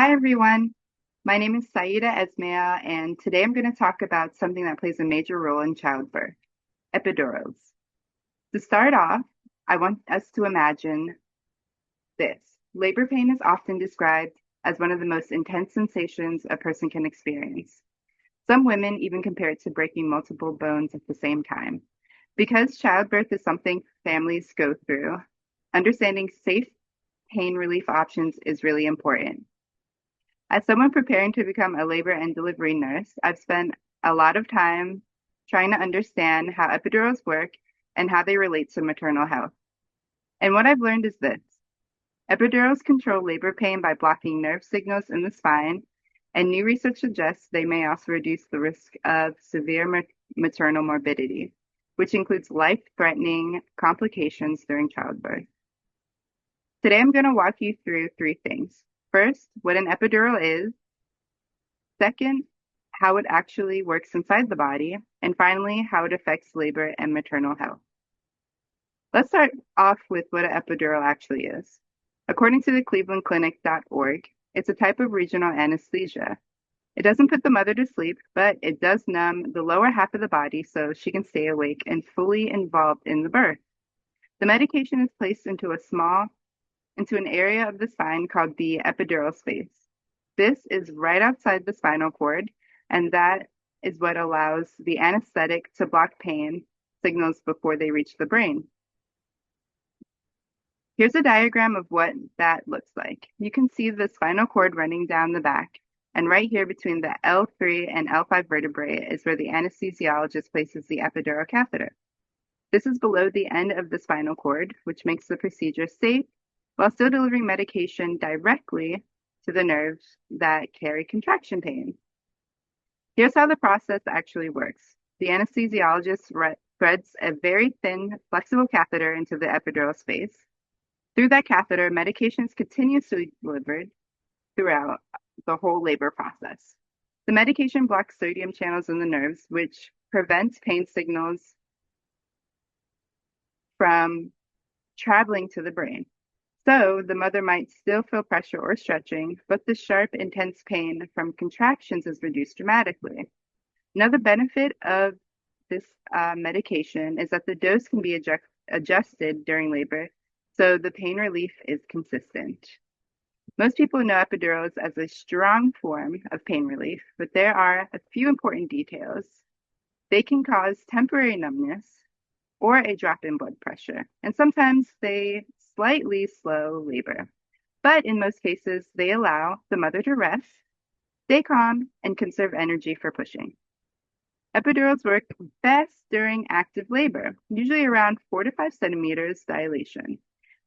Hi, everyone. My name is Saida Esmea, and today I'm going to talk about something that plays a major role in childbirth, epidurals. To start off, I want us to imagine this. Labor pain is often described as one of the most intense sensations a person can experience. Some women even compare it to breaking multiple bones at the same time. Because childbirth is something families go through, understanding safe pain relief options is really important. As someone preparing to become a labor and delivery nurse, I've spent a lot of time trying to understand how epidurals work and how they relate to maternal health. And what I've learned is this. Epidurals control labor pain by blocking nerve signals in the spine, and new research suggests they may also reduce the risk of severe maternal morbidity, which includes life-threatening complications during childbirth. Today, I'm going to walk you through three things. First, what an epidural is. Second, how it actually works inside the body. And finally, how it affects labor and maternal health. Let's start off with what an epidural actually is. According to the clevelandclinic.org, it's a type of regional anesthesia. It doesn't put the mother to sleep, but it does numb the lower half of the body so she can stay awake and fully involved in the birth. The medication is placed into an area of the spine called the epidural space. This is right outside the spinal cord, and that is what allows the anesthetic to block pain signals before they reach the brain. Here's a diagram of what that looks like. You can see the spinal cord running down the back, and right here between the L3 and L5 vertebrae is where the anesthesiologist places the epidural catheter. This is below the end of the spinal cord, which makes the procedure safe while still delivering medication directly to the nerves that carry contraction pain. Here's how the process actually works. The anesthesiologist threads a very thin, flexible catheter into the epidural space. Through that catheter, medication is continuously delivered throughout the whole labor process. The medication blocks sodium channels in the nerves, which prevents pain signals from traveling to the brain. So the mother might still feel pressure or stretching, but the sharp, intense pain from contractions is reduced dramatically. Another benefit of this medication is that the dose can be adjusted during labor, so the pain relief is consistent. Most people know epidurals as a strong form of pain relief, but there are a few important details. They can cause temporary numbness or a drop in blood pressure, and sometimes they slightly slow labor. But in most cases, they allow the mother to rest, stay calm, and conserve energy for pushing. Epidurals work best during active labor, usually around 4 to 5 centimeters dilation.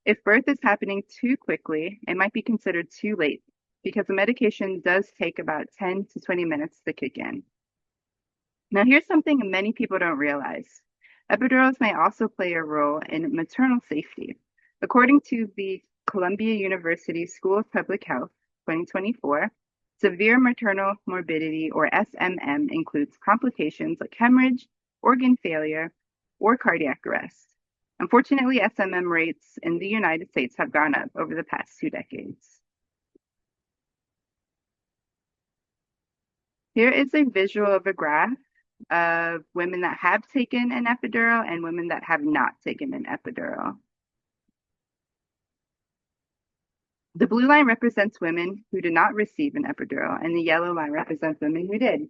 If birth is happening too quickly, it might be considered too late because the medication does take about 10 to 20 minutes to kick in. Now, here's something many people don't realize. Epidurals may also play a role in maternal safety. According to the Columbia University School of Public Health 2024, severe maternal morbidity, or SMM, includes complications like hemorrhage, organ failure, or cardiac arrest. Unfortunately, SMM rates in the United States have gone up over the past 2 decades. Here is a visual of a graph of women that have taken an epidural and women that have not taken an epidural. The blue line represents women who did not receive an epidural, and the yellow line represents women who did.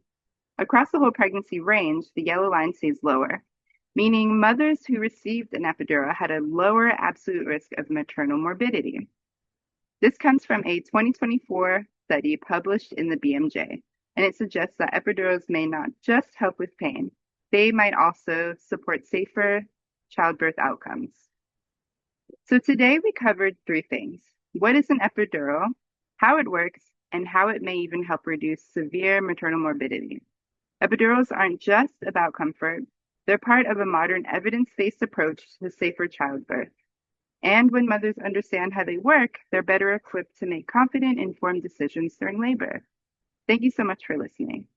Across the whole pregnancy range, the yellow line stays lower, meaning mothers who received an epidural had a lower absolute risk of maternal morbidity. This comes from a 2024 study published in the BMJ, and it suggests that epidurals may not just help with pain, they might also support safer childbirth outcomes. So today we covered three things. What is an epidural, how it works, and how it may even help reduce severe maternal morbidity. Epidurals aren't just about comfort, they're part of a modern evidence-based approach to safer childbirth. And when mothers understand how they work, they're better equipped to make confident, informed decisions during labor. Thank you so much for listening.